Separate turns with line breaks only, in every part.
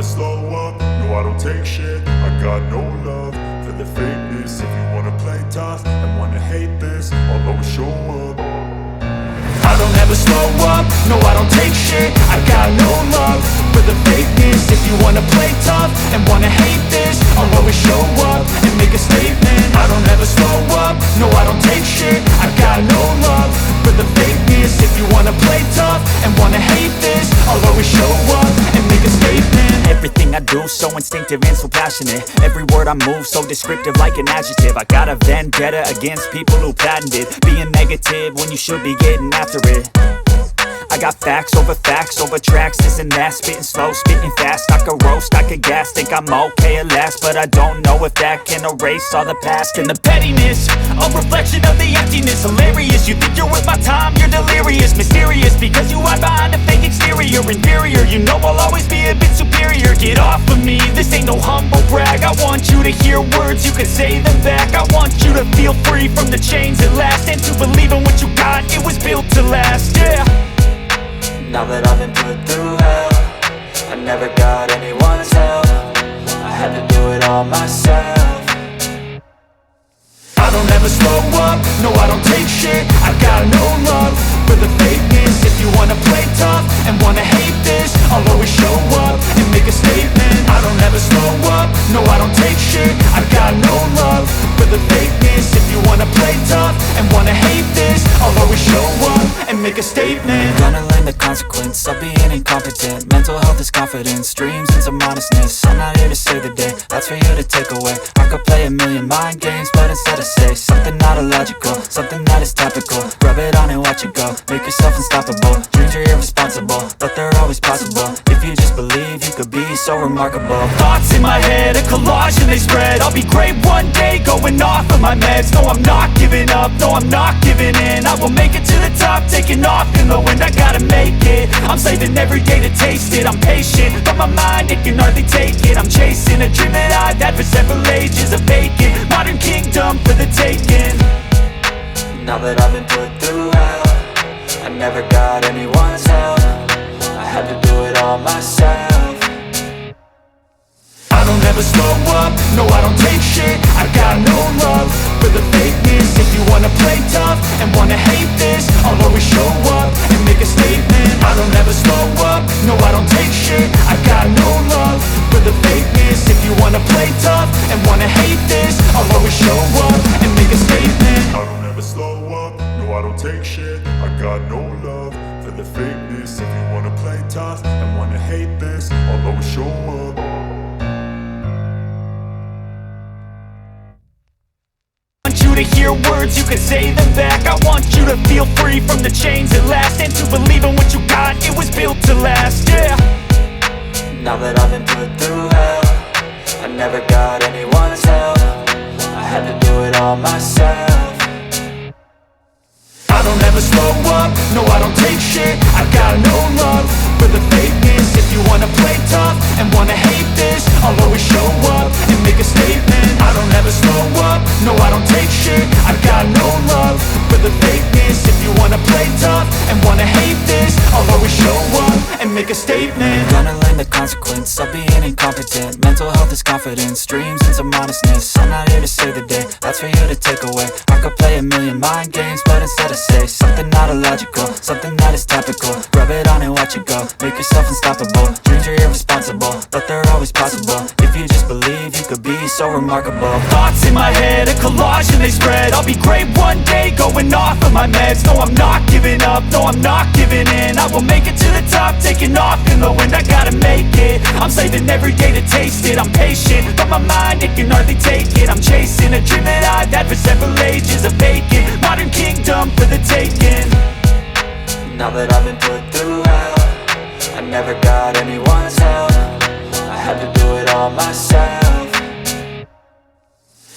slow up, no I don't take shit. I got no love for the fakeness. If you wanna play tough and wanna hate this, I'll always show up. I don't ever slow up, no I don't take shit. I got no love for the fakeness. If you wanna play tough and wanna hate this, I'll always show up and make a statement. I don't ever slow up, no I don't take shit. I got no love for the fakeness. If you wanna play tough and wanna hate this, I'll always show up and make a statement.
Everything I do so instinctive and so passionate. Every word I move so descriptive like an adjective. I got a vendetta against people who patented being negative when you should be getting after it. I got facts over tracks, this and that. Spitting slow, spitting fast, I could roast, I could gas. Think I'm okay at last, but I don't know if that can erase all the past. And the pettiness, a reflection of the emptiness. Hilarious, you think you're worth my time, you're delirious. Mysterious, because you hide behind a fake exterior. Inferior, you know I'll always be a bit superior. Get off of me, this ain't no humble brag. I want you to hear words, you can say them back. I want you to feel free from the chains at last, and to believe in what you got, it was built to last, yeah.
Now that I've been put through hell, I never got anyone's help. I had to do it all myself.
I don't ever slow up, no I don't take shit. I got no love for the fakeness. If you wanna play tough and wanna hate this, I'll always show up and make a statement. I don't ever slow up, no I don't take shit. I got no love for the fakeness. If you wanna play tough and wanna hate this, I'll always show up and make a statement.
Gonna learn the consequence of being incompetent. Mental health is confidence, dreams and some honestness. I'm not here to save the day, that's for you to take away. I could play a million mind games, but instead I say something not illogical, something that is topical. Rub it on and watch it go, make yourself unstoppable. Dreams are irresponsible, but they're always possible. If you just believe, you could be so remarkable.
Thoughts in my head, a collage and they spread. I'll be great one day, going off of my meds. No, I'm not giving up, no, I'm not giving in. I will make it to the top, taking off in the wind. I gotta make it, I'm saving every day to taste it. I'm patient, but my mind, it can hardly take it. I'm chasing a dream that I've had for several ages. A vacant, modern kingdom for the taking.
Now that I've been put through hell, I never got anyone's help. I had to do it all myself.
I don't ever slow up, no I don't take shit. I got no love for the fakeness. If you wanna play tough and wanna hate this, I'll always show up and make a statement. I don't ever slow up, no I don't take shit. I got no love for the fakeness. If you wanna play tough and wanna hate this, I'll always show up and make a statement. I don't ever slow up, no I don't take shit. I got no love for the fakeness. If you wanna play tough and wanna hate this, I'll always show up.
To hear words, you can say them back. I want you to feel free from the chains at last, and to believe in what you got, it was built to last, yeah.
Now that I've been put through hell, I never got anyone's help. I had to do it all myself.
I don't ever slow up, no I don't take shit. I got no love for the fakeness. If you wanna play tough and wanna hate this, I'll always show up and make a statement. I don't ever slow up, no I don't take shit. I got no love for the fakeness. If you wanna play tough and wanna hate this, I'll always show up and make a statement.
Gonna learn the consequence of being incompetent. Mental health is confidence, dreams and some honestness. I'm not here to save the day, that's for you to take away. I could play a million mind games, but instead I say something not illogical, something that is topical. Rub it on and watch it go, make yourself unstoppable. Dreams are irresponsible, but they're always possible. If you just believe, you could be so remarkable.
Thoughts in my head, a collage and they spread. I'll be great one day, going off of my meds. No, I'm not giving up, no, I'm not giving in. I will make it to the top, taking off in the wind. I gotta make it, I'm saving every day to taste it. I'm patient, but my mind, it can hardly take it. I'm chasing a dream that I've had for several ages. A vacant, modern kingdom for the taking.
Now that I've been put through hell, I never got anyone's help. I had to do it all myself.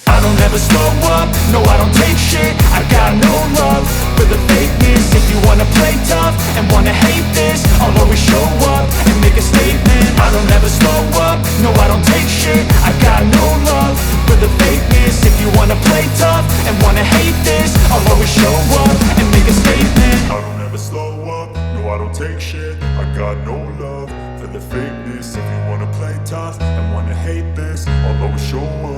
I don't ever slow up, no I don't take shit. I got no love for the fakeness. If you wanna play tough and wanna hate this, I'll always show up and make a statement. I don't ever slow up, no I don't take shit. I got no love for the fakeness. If you wanna play tough and wanna hate this, I'll always show up and make a statement. I don't ever slow up, no I don't take shit. I got no love for the fakeness. If you wanna play tough and wanna hate this, I'll always show up.